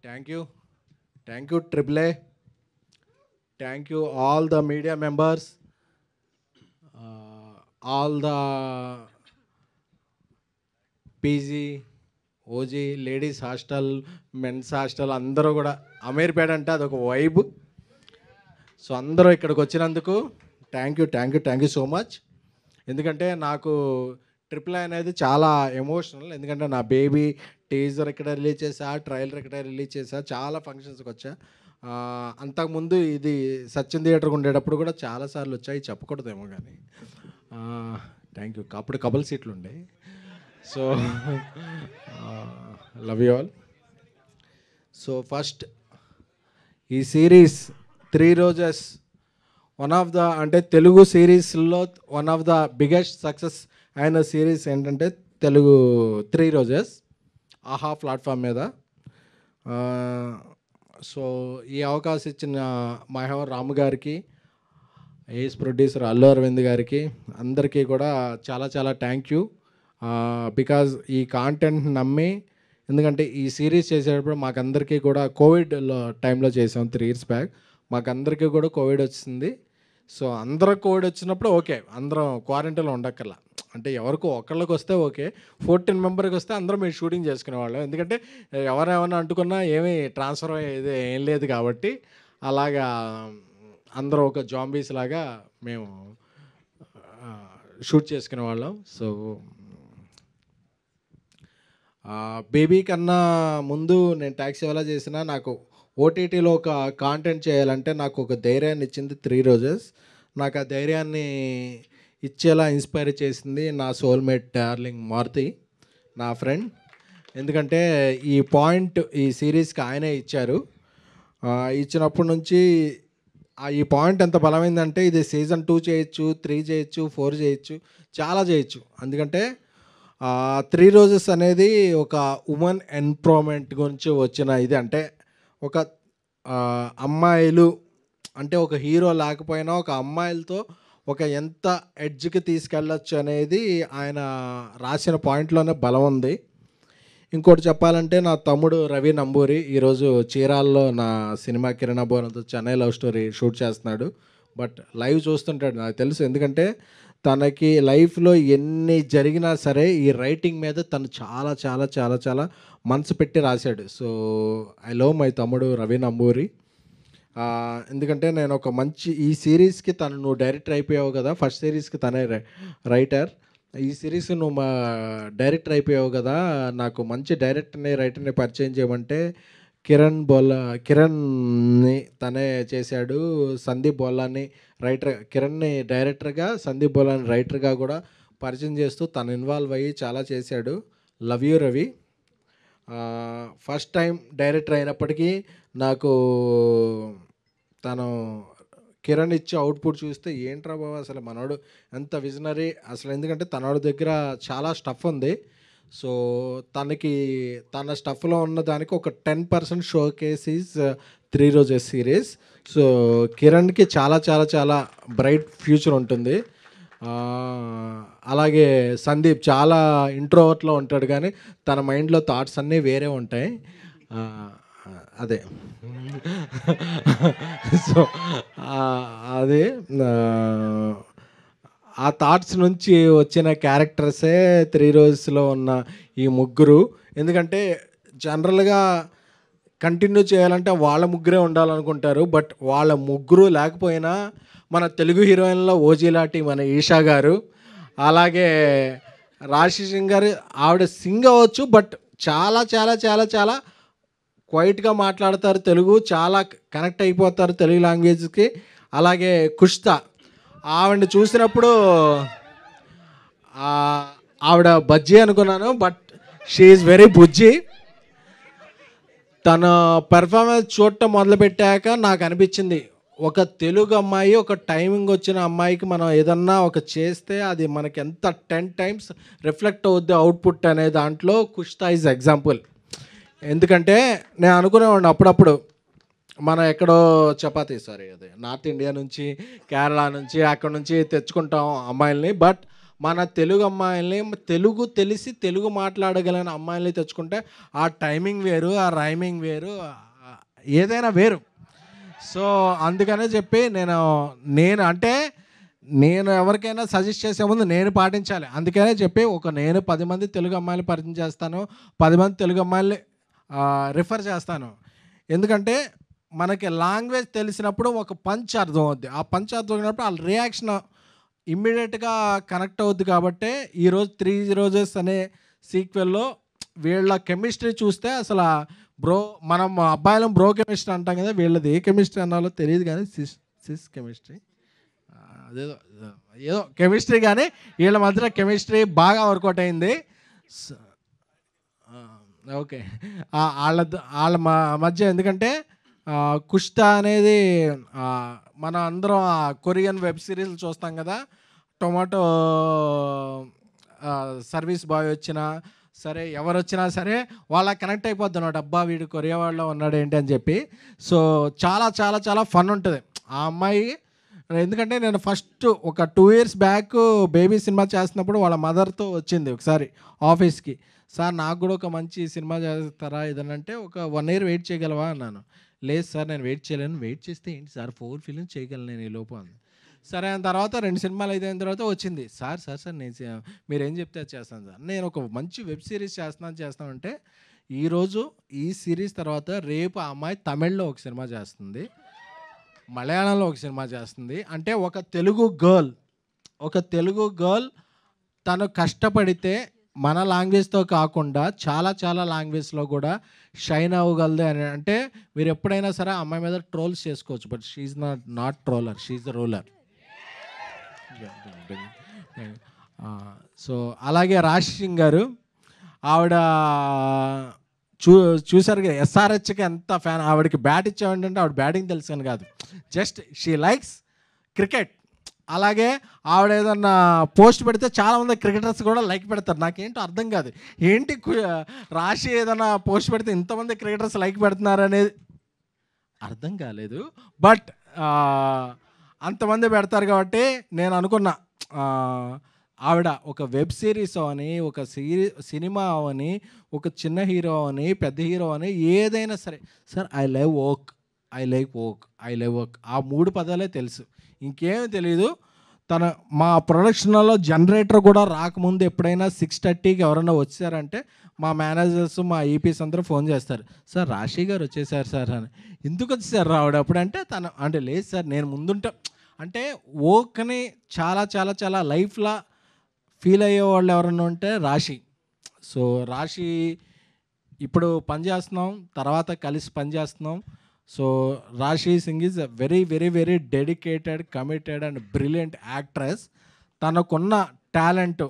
Thank you. Thank you, Triple A. Thank you, all the media members, all the PG, OG, ladies hostel, men's hostel అందరూ కూడా అమీర్పేట అంటే అదొక vibe. So అందరూ ఇక్కడికి వచ్చినందుకు thank you so much. ఎందుకంటే నాకు ట్రిపుల్ ఐ అనేది చాలా ఎమోషనల్. ఎందుకంటే నా బేబీ టీజర్ ఇక్కడ రిలీజ్ చేశా, ట్రైలర్ ఇక్కడ రిలీజ్ చేశా, చాలా ఫంక్షన్స్కి వచ్చా. అంతకుముందు ఇది సచిన్ థియేటర్కి ఉండేటప్పుడు కూడా చాలాసార్లు వచ్చాయి, చెప్పకూడదేమో కానీ. Thank you. అప్పుడు కబల్ సీట్లు ఉండే. So love you all. So first ఈ series 3 roses one of the అంటే తెలుగు సిరీస్లో one of the biggest success అయిన సిరీస్ ఏంటంటే తెలుగు 3 రోజెస్ ఆహా ప్లాట్ఫామ్ మీద. సో ఈ అవకాశం ఇచ్చిన మహేవర్ రాము గారికి, ఏఎస్ ప్రొడ్యూసర్ అల్లు అరవింద్ గారికి, అందరికీ కూడా చాలా చాలా థ్యాంక్ యూ. బికాజ్ ఈ కాంటెంట్ నమ్మి, ఎందుకంటే ఈ సిరీస్ చేసేటప్పుడు మాకందరికీ కూడా కోవిడ్లో టైంలో చేసాం 3 years బ్యాక్. మాకందరికీ కూడా కోవిడ్ వచ్చింది. సో అందరూ కోవిడ్ వచ్చినప్పుడు ఓకే, అందరం క్వారంటైన్లో ఉండక్కర్లా. అంటే ఎవరికి ఒకళ్ళకి వస్తే ఓకే, 14 మెంబర్కి వస్తే అందరం మేము షూటింగ్ చేసుకునేవాళ్ళం. ఎందుకంటే ఎవరేమన్నా అంటుకున్నా ఏమీ ట్రాన్స్ఫర్ అయ్యేది ఏం లేదు కాబట్టి అలాగా అందరూ ఒక జాంబీస్ లాగా మేము షూట్ చేసుకునేవాళ్ళం. సో బేబీ కన్నా ముందు నేను ట్యాక్సీ ఎలా చేసినా నాకు ఓటీటీలో ఒక కాంటెంట్ చేయాలంటే నాకు ఒక ధైర్యాన్ని ఇచ్చింది 3 రోజెస్. నాకు ఆ ధైర్యాన్ని ఇచ్చేలా ఇన్స్పైర్ చేసింది నా సోల్మేట్ డార్లింగ్ మారుతి, నా ఫ్రెండ్. ఎందుకంటే ఈ పాయింట్ ఈ సిరీస్కి ఆయనే ఇచ్చారు. ఇచ్చినప్పటి నుంచి ఈ పాయింట్ ఎంత బలమైందంటే ఇది సీజన్ 2 చేయొచ్చు, 3 చేయొచ్చు, 4 చేయొచ్చు, చాలా చేయొచ్చు. ఎందుకంటే 3 రోజెస్ అనేది ఒక ఉమెన్ ఎంప్రూవ్మెంట్ గురించి వచ్చిన ఇది. అంటే ఒక అమ్మాయిలు అంటే ఒక హీరో లేకపోయినా ఒక అమ్మాయిలతో ఒక ఎంత ఎడ్జ్కి తీసుకెళ్ళచ్చు అనేది ఆయన రాసిన పాయింట్లోనే బలం ఉంది. ఇంకోటి చెప్పాలంటే నా తమ్ముడు రవి నంబూరి ఈరోజు చీరాల్లో నా సినిమా కిరణ్ అబ్బోనంతో చెన్నై లవ్ స్టోరీ షూట్ చేస్తున్నాడు. బట్ లైవ్ చూస్తుంటాడు, నాకు తెలుసు. ఎందుకంటే తనకి లైఫ్లో ఎన్ని జరిగినా సరే ఈ రైటింగ్ మీద తను చాలా చాలా చాలా చాలా మనసు పెట్టి రాశాడు. సో ఐ లవ్ మై తమ్ముడు రవి నంబూరి. ఎందుకంటే నేను ఒక మంచి ఈ సిరీస్కి నువ్వు డైరెక్టర్ అయిపోయావు కదా, ఫస్ట్ సిరీస్కి తనే రైటర్, ఈ సిరీస్ నువ్వు మా డైరెక్టర్ అయిపోయావు కదా, నాకు మంచి డైరెక్టర్ని రైటర్ని పరిచయం చేయమంటే కిరణ్ని తనే చేశాడు. సందీప్ బోల్లాని కిరణ్ని డైరెక్టర్గా, సందీప్ బోల్లాని రైటర్గా కూడా పరిచయం చేస్తూ తను ఇన్వాల్వ్ అయ్యి చాలా చేశాడు. Love you Ravi. First time director అయినప్పటికీ నాకు తను కిరణ్ ఇచ్చే అవుట్పుట్ చూస్తే ఏంట్రా బాబు అసలు మనోడు ఎంత విజనరీ అసలు. ఎందుకంటే తనోడి దగ్గర చాలా స్టఫ్ ఉంది. సో తన స్టఫ్లో ఉన్న దానికి ఒక 10% showcase is 3 roses series. So కిరణ్కి చాలా చాలా చాలా బ్రైట్ ఫ్యూచర్ ఉంటుంది. అలాగే సందీప్ చాలా ఇంట్రోవర్ట్లో ఉంటాడు కానీ తన మైండ్లో థాట్స్ అన్నీ వేరే ఉంటాయి. అదే సో అదే ఆ థాట్స్ నుంచి వచ్చిన క్యారెక్టర్సే 3 రోజెస్లో ఉన్న ఈ ముగ్గురు. ఎందుకంటే జనరల్గా కంటిన్యూ చేయాలంటే వాళ్ళ ముగ్గురే ఉండాలనుకుంటారు. బట్ వాళ్ళ ముగ్గురు లేకపోయినా మన తెలుగు హీరోయిన్లో ఓజీలాటి మన ఈషా గారు, అలాగే రాశి సింగ్ గారు, ఆవిడ సింగ్ అవ్వచ్చు బట్ చాలా చాలా చాలా చాలా క్వైట్గా మాట్లాడతారు తెలుగు, చాలా కనెక్ట్ అయిపోతారు తెలుగు లాంగ్వేజ్కి. అలాగే కుష్తా, ఆవిడని చూసినప్పుడు ఆవిడ బజ్జీ అనుకున్నాను బట్ షీ ఈజ్ వెరీ బుజ్జి. తన పెర్ఫార్మెన్స్ చూడటం మొదలుపెట్టాక నాకు అనిపించింది ఒక తెలుగు అమ్మాయి, ఒక టైమింగ్ వచ్చిన అమ్మాయికి మనం ఏదన్నా ఒక చేస్తే అది మనకి ఎంత 10 times రిఫ్లెక్ట్ అవుద్ది అవుట్పుట్ అనే దాంట్లో కుష్తా ఈజ్ ఎగ్జాంపుల్. ఎందుకంటే నేను అనుకునేవాడిని అప్పుడప్పుడు మనం ఎక్కడో చపాతీ అదే నార్త్ ఇండియా నుంచి, కేరళ నుంచి, అక్కడ నుంచి తెచ్చుకుంటాం అమ్మాయిల్ని. బట్ మన తెలుగు అమ్మాయిల్ని తెలుగు తెలిసి తెలుగు మాట్లాడగలిగిన అమ్మాయిల్ని తెచ్చుకుంటే ఆ టైమింగ్ వేరు, ఆ రైమింగ్ వేరు, ఏదైనా వేరు. సో అందుకనే చెప్పి నేను అంటే నేను ఎవరికైనా సజెస్ట్ చేసే ముందు నేను పాటించాలి. అందుకనే చెప్పి నేను 10 మంది తెలుగు అమ్మాయిలు పరిచయం చేస్తాను. 10 మంది తెలుగు అమ్మాయిల్ని రిఫర్ చేస్తాను. ఎందుకంటే మనకి లాంగ్వేజ్ తెలిసినప్పుడు ఒక పంచ్ అర్థం అవుద్ది. ఆ పంచ్ అర్థం అయినప్పుడు వాళ్ళ రియాక్షన్ ఇమ్మీడియట్గా కనెక్ట్ అవుద్ది. కాబట్టి ఈరోజు 3 రోజెస్ అనే సీక్వెల్లో వీళ్ళ కెమిస్ట్రీ చూస్తే అసలు మనం అబ్బాయిలం బ్రో కెమిస్ట్రీ అంటాం కదా, వీళ్ళది ఏ కెమిస్ట్రీ అన్నాలో తెలియదు కానీ సిస్ కెమిస్ట్రీ అదేదో ఏదో కెమిస్ట్రీ, కానీ వీళ్ళ మధ్యన కెమిస్ట్రీ బాగా వర్కౌట్ అయింది. ఓకే. వాళ్ళ మధ్య ఎందుకంటే కుష్తా అనేది మన అందరం కొరియన్ వెబ్ సిరీస్లు చూస్తాం కదా, టొమాటో సర్వీస్ బాయ్ వచ్చినా సరే, ఎవరు వచ్చినా సరే వాళ్ళ కనెక్ట్ అయిపోద్ది అన్నమాట. అబ్బా వీడు కొరియా వాళ్ళలో ఉన్నాడు ఏంటి అని చెప్పి. సో చాలా చాలా చాలా ఫన్ ఉంటుంది ఆ అమ్మాయి. ఎందుకంటే నేను ఫస్ట్ ఒక 2 years బ్యాక్ బేబీ సినిమా చేస్తున్నప్పుడు వాళ్ళ మదర్తో వచ్చింది ఒకసారి ఆఫీస్కి. సార్ నాకు కూడా ఒక మంచి సినిమా చేస్తారా ఏదనంటే, ఒక 1 year వెయిట్ చేయగలవా అన్నాను. లేదు సార్ నేను వెయిట్ చేయలేను. వెయిట్ చేస్తే ఏంటి సార్ 4 films చేయగలను నేను ఈ లోపు అంది. సరే అని తర్వాత 2 సినిమాలు అయిన తర్వాత వచ్చింది. సార్ మీరేం చెప్తే అది చేస్తాను సార్. నేను ఒక మంచి వెబ్ సిరీస్ చేస్తానంటే, ఈరోజు ఈ సిరీస్ తర్వాత రేపు ఆ అమ్మాయి తమిళ్లో ఒక సినిమా చేస్తుంది, మలయాళంలో ఒక సినిమా చేస్తుంది. అంటే ఒక తెలుగు గర్ల్ తను కష్టపడితే మన లాంగ్వేజ్తో కాకుండా చాలా చాలా లాంగ్వేజ్లో కూడా షైన్ అవ్వగలదు అని. అంటే మీరు ఎప్పుడైనా సరే అమ్మాయి మీద ట్రోల్స్ చేసుకోవచ్చు, but she's not troller, she's the ruler. So అలాగే రాశి సింగ్ గారు, ఆవిడ చూసారు కదా ఎస్ఆర్హెచ్కి ఎంత ఫ్యాన్. ఆవిడకి బ్యాట్ ఇచ్చామంటే ఆవిడ బ్యాటింగ్ తెలుసు అని కాదు, జస్ట్ షీ లైక్స్ క్రికెట్. అలాగే ఆవిడ ఏదన్నా పోస్ట్ పెడితే చాలామంది క్రికెటర్స్ కూడా లైక్ పెడతారు. నాకేంటో అర్థం కాదు, ఏంటి రాశి ఏదైనా పోస్ట్ పెడితే ఇంతమంది క్రికెటర్స్ లైక్ పెడుతున్నారు అనేది అర్థం కాలేదు. బట్ అంతమంది పెడతారు కాబట్టి నేను అనుకున్నా, ఆవిడ ఒక వెబ్ సిరీస్ అని, ఒక సినిమా అని, ఒక చిన్న హీరో అని, పెద్ద హీరో అని, ఏదైనా సరే sir I love work, I like work, I love work, ఆ 3 పదాలే తెలుసు, ఇంకేమీ తెలీదు. మా ప్రొడక్షన్లో జనరేటర్ కూడా రాకముందు ఎప్పుడైనా 6:30కి ఎవరైనా వచ్చారంటే మా మేనేజర్స్, మా ఈపీస్ అందరూ ఫోన్ చేస్తారు, సార్ రాశి గారు వచ్చేసారు సార్ అని. ఎందుకు వచ్చేసారు రావడం అప్పుడు అంటే అంటే లేదు సార్ నేను ముందుంటా అంటే. వర్క్ని చాలా చాలా చాలా లైఫ్లో ఫీల్ అయ్యే వాళ్ళు ఎవరన్నా ఉంటే రాశి. సో రాశి ఇప్పుడు పని చేస్తున్నాం, తర్వాత కలిసి పని చేస్తున్నాం. So Rashi Singh is a very very very dedicated, committed and brilliant actress. తనకున్న talent,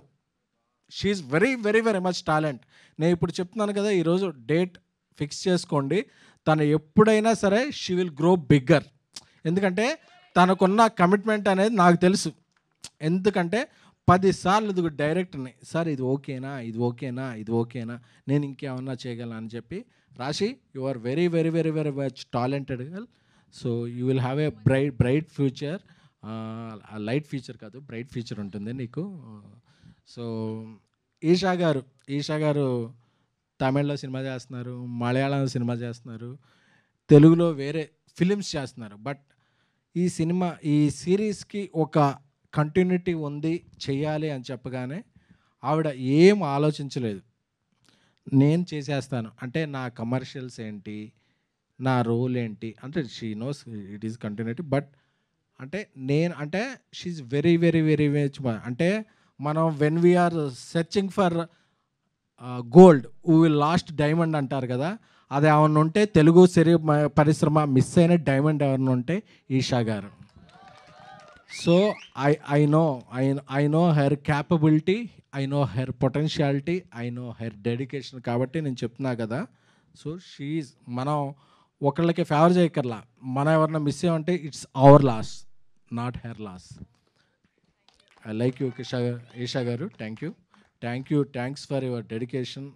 she's very very very much talent. నేను ఇప్పుడు చెప్తున్నాను కదా, ఈరోజు డేట్ ఫిక్స్ చేసుకోండి, తను ఎప్పుడైనా సరే షీ విల్ గ్రో బిగ్గర్. ఎందుకంటే తనకున్న కమిట్మెంట్ అనేది నాకు తెలుసు. ఎందుకంటే 10 సార్లు డైరెక్టర్ని, సార్ ఇది ఓకేనా, ఇది ఓకేనా, ఇది ఓకేనా, నేను ఇంకేమన్నా చేయగలను అని చెప్పి. Rashi, you are very very very very much talented girl. So you will have a bright future. Light future కాదు, బ్రైట్ ఫ్యూచర్ ఉంటుంది నీకు. సో ఈషా గారు తమిళ్లో సినిమా చేస్తున్నారు, మలయాళంలో సినిమా చేస్తున్నారు, తెలుగులో వేరే ఫిలిమ్స్ చేస్తున్నారు. బట్ ఈ సిరీస్కి ఒక కంటిన్యూటీ ఉంది, చెయ్యాలి అని చెప్పగానే ఆవిడ ఏం ఆలోచించలేదు, నేను చేసేస్తాను అంటే నా కమర్షియల్స్ ఏంటి, నా రోల్ ఏంటి అంటే she knows it is continuity. But అంటే she's very very very much. అంటే మనం when we're searching for gold we will lost diamond అంటారు కదా, అది ఏమన్నా ఉంటే తెలుగు పరిశ్రమ మిస్ అయిన డైమండ్ ఎవరన్నా ఉంటే ఈషా గారు. So I know her capability, I know her potentiality, I know her dedication. కాబట్టి నేను చెప్తున్నా కదా. సో మనం ఒకళ్ళకి ఫేవర్ చేయక్కర్లా, మనం ఎవరన్నా మిస్ అయ్యామంటే it's our loss, not her loss. I like you Esha garu. Thanks for your dedication.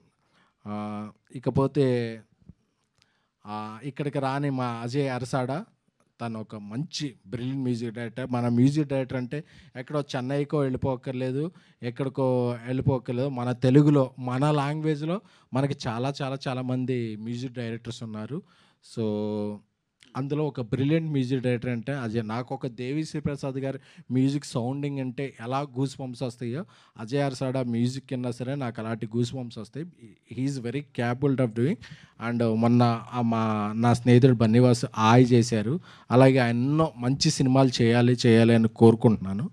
ఇకపోతే ఇక్కడికి రాని మా అజయ్ అరసాడ, తను ఒక మంచి బ్రిలియంట్ మ్యూజిక్ డైరెక్టర్. మన మ్యూజిక్ డైరెక్టర్ అంటే ఎక్కడో చెన్నైకో వెళ్ళిపోక్కర్లేదు, ఎక్కడికో వెళ్ళిపోక్కర్లేదు. మన తెలుగులో, మన లాంగ్వేజ్లో మనకి చాలా చాలా చాలామంది మ్యూజిక్ డైరెక్టర్స్ ఉన్నారు. సో అందులో ఒక బ్రిలియంట్ మ్యూజిక్ డైరెక్టర్ అంటే అజయ్. నాకు ఒక దేవిశ్రీ ప్రసాద్ గారి మ్యూజిక్ సౌండింగ్ అంటే ఎలా గూస్ బంప్స్ వస్తాయో, అజయ్ అర్సాడా మ్యూజిక్ కిన్నా సరే నాకు అలాంటి గూస్ బంప్స్ వస్తాయి. He's very capable of doing. And మొన్న నా స్నేహితుడు బన్నీవాస్ ఆయి చేశారు. అలాగే ఎన్నో మంచి సినిమాలు చేయాలి అని కోరుకుంటున్నాను.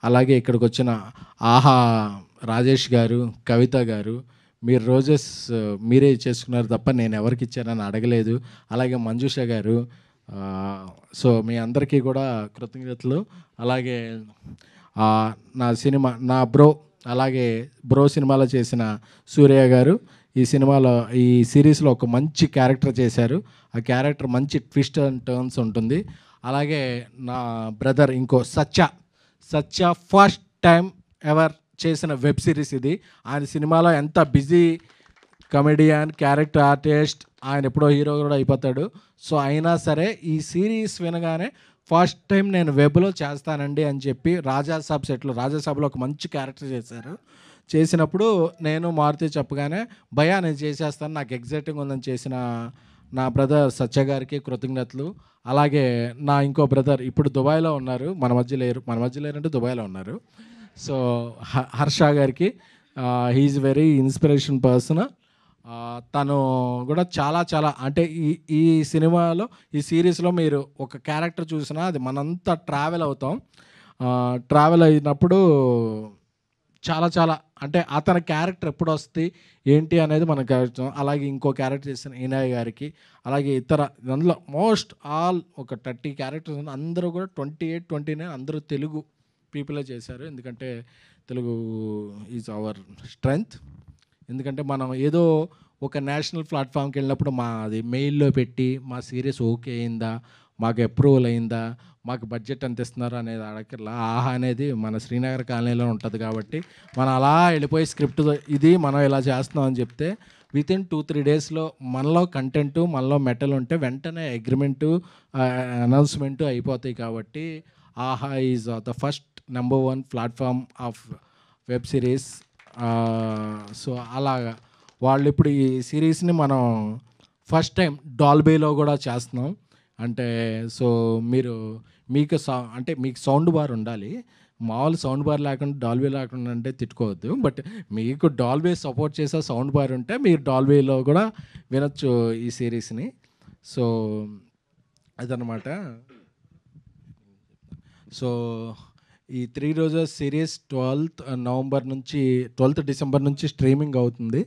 అలాగే ఇక్కడికి వచ్చిన ఆహా రాజేష్ గారు, కవిత గారు, మీరు రోజెస్ మీరే చేసుకున్నారు తప్ప నేను ఎవరికి ఇచ్చానని అడగలేదు. అలాగే మంజుష గారు, సో మీ అందరికీ కూడా కృతజ్ఞతలు. అలాగే నా బ్రో, అలాగే బ్రో సినిమాలో చేసిన సూర్య గారు ఈ సిరీస్లో ఒక మంచి క్యారెక్టర్ చేశారు. ఆ క్యారెక్టర్ మంచి ట్విస్ట్ అండ్ టర్న్స్ ఉంటుంది. అలాగే నా బ్రదర్ ఇంకో సత్య ఫస్ట్ టైం ఎవర్ చేసిన వెబ్ సిరీస్ ఇది. ఆయన సినిమాలో ఎంత బిజీ కమెడియన్, క్యారెక్టర్ ఆర్టిస్ట్, ఆయన ఎప్పుడో హీరో కూడా అయిపోతాడు. సో అయినా సరే ఈ సిరీస్ వినగానే ఫస్ట్ టైం నేను వెబ్లో చేస్తానండి అని చెప్పి రాజాసాబ్లో ఒక మంచి క్యారెక్టర్ చేసినప్పుడు నేను మారుతి చెప్పగానే భయ్యా నేను చేసేస్తాను, నాకు ఎగ్జైటింగ్ ఉందని చేసిన నా బ్రదర్ సత్య గారికి కృతజ్ఞతలు. అలాగే నా ఇంకో బ్రదర్ ఇప్పుడు దుబాయ్లో ఉన్నారు, మన మధ్య లేరంటే దుబాయ్లో ఉన్నారు. సో హర్ష గారికి, హీఈస్ వెరీ ఇన్స్పిరేషన్ పర్సన్. తను కూడా చాలా అంటే ఈ సినిమాలో, ఈ సిరీస్లో మీరు ఒక క్యారెక్టర్ చూసినా అది మనంతా ట్రావెల్ అవుతాం. ట్రావెల్ అయినప్పుడు చాలా అంటే అతని క్యారెక్టర్ ఎప్పుడు వస్తుంది ఏంటి అనేది మనకు అర్థం. అలాగే ఇంకో క్యారెక్టర్ చేసిన ఈనాయ్ గారికి, అలాగే అందులో మోస్ట్ ఆల్ ఒక 30 క్యారెక్టర్స్ ఉన్నాయి. అందరూ కూడా 28, 29 అందరూ తెలుగు పీపులే చేశారు. ఎందుకంటే తెలుగు ఈజ్ అవర్ స్ట్రెంగ్త్. ఎందుకంటే మనం ఏదో ఒక నేషనల్ ప్లాట్ఫామ్కి వెళ్ళినప్పుడు అది మెయిల్లో పెట్టి మా సిరీస్ ఓకే అయిందా, మాకు అప్రూవల్ అయిందా, మాకు బడ్జెట్ ఎంత ఇస్తున్నారు అనేది అడగట్లా. ఆహా అనేది మన శ్రీనగర్ కాలనీలో ఉంటుంది కాబట్టి మనం అలా వెళ్ళిపోయి స్క్రిప్ట్ ఇది మనం ఇలా చేస్తున్నాం అని చెప్తే వితిన్ 2-3 డేస్లో మనలో కంటెంటు, మనలో మెటల్ ఉంటే వెంటనే అగ్రిమెంటు, అనౌన్స్మెంటు అయిపోతాయి. కాబట్టి ఆహా is the first number 1 platform of web series. So అలాగా వాళ్ళు ఇప్పుడు ఈ సిరీస్ని మనం ఫస్ట్ టైం డాల్బీలో కూడా చేస్తున్నాం. అంటే సో మీకు సౌండ్ బార్ ఉండాలి. మామూలు సౌండ్ బార్ లేకుండా డాల్బీ లేకుండా అంటే తిట్టుకోవద్దు. బట్ మీకు డాల్బీ సపోర్ట్ చేసే సౌండ్ బార్ ఉంటే మీరు డాల్బీలో కూడా వినొచ్చు ఈ సిరీస్ని. సో అదనమాట. సో ఈ 3 రోజెస్ సిరీస్ 12th డిసెంబర్ నుంచి స్ట్రీమింగ్ అవుతుంది.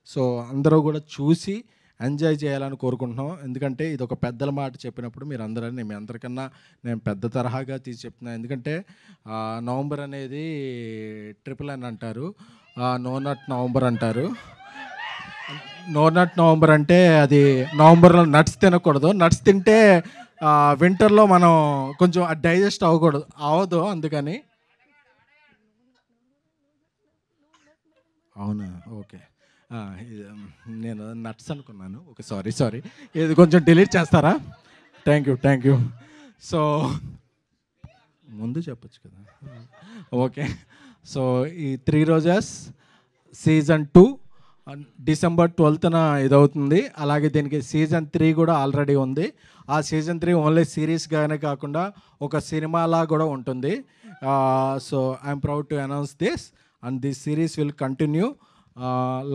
సో అందరూ కూడా చూసి ఎంజాయ్ చేయాలని కోరుకుంటున్నాం. ఎందుకంటే ఇది ఒక పెద్దల మాట చెప్పినప్పుడు మీ అందరికన్నా నేను పెద్ద తరహాగా తీసి చెప్తున్నాను. ఎందుకంటే నవంబర్ అనేది NNN అంటారు, నో నట్ నవంబర్ అంటారు. నో నట్ నవంబర్ అంటే అది నవంబర్లో నట్స్ తినకూడదు. నట్స్ తింటే వింటర్లో మనం కొంచెం డైజెస్ట్ అవ్వదు. అందుకని అవునా, ఓకే. నేను నట్స్ అనుకున్నాను. Okay, sorry. ఇది కొంచెం డిలీట్ చేస్తారా? Thank you. సో ముందు చెప్పచ్చు కదా. ఓకే. సో ఈ 3 రోజెస్ సీజన్ 2 డిసెంబర్ 12th ఇదవుతుంది. అలాగే దీనికి సీజన్ 3 కూడా ఆల్రెడీ ఉంది. ఆ సీజన్ 3 ఓన్లీ సిరీస్గానే కాకుండా ఒక సినిమాలా కూడా ఉంటుంది. So I'm proud to announce this and this series will continue.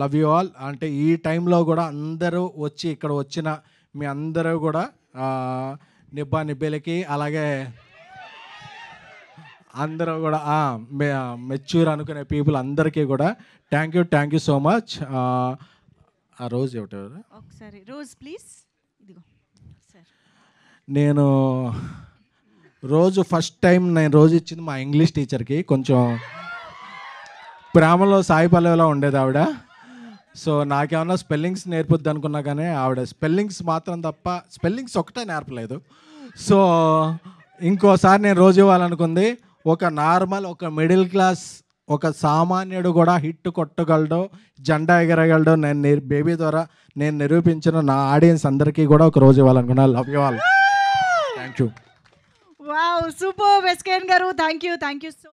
Love you all. అంటే ఈ టైంలో కూడా అందరూ వచ్చి ఇక్కడ వచ్చిన మీ అందరూ కూడా నిబ్బేలకి, అలాగే అందరూ కూడా మెచ్యూర్ అనుకునే పీపుల్ అందరికీ కూడా థ్యాంక్ యూ సో మచ్. ఆ రోజు ఒకసారి రోజ్ ప్లీజ్. నేను ఫస్ట్ టైం రోజు ఇచ్చింది మా ఇంగ్లీష్ టీచర్కి. కొంచెం ప్రేమలో సాయి పల్లవిలో ఉండేది ఆవిడ. సో నాకేమన్నా స్పెల్లింగ్స్ నేర్పుద్ది అనుకున్నా కానీ ఆవిడ స్పెల్లింగ్స్ ఒకటే నేర్పలేదు. సో ఇంకోసారి నేను రోజు ఇవ్వాలనుకుంది. ఒక నార్మల్, ఒక మిడిల్ క్లాస్, ఒక సామాన్యుడు కూడా హిట్ కొట్టగలడు, జెండా ఎగరగలడు బేబీ ద్వారా నేను నిరూపించిన నా ఆడియన్స్ అందరికీ కూడా ఒక రోజు ఇవ్వాలనుకున్నా. Love you all. Thank you. Thank you. Wow! Superb SKN garu. Thank you so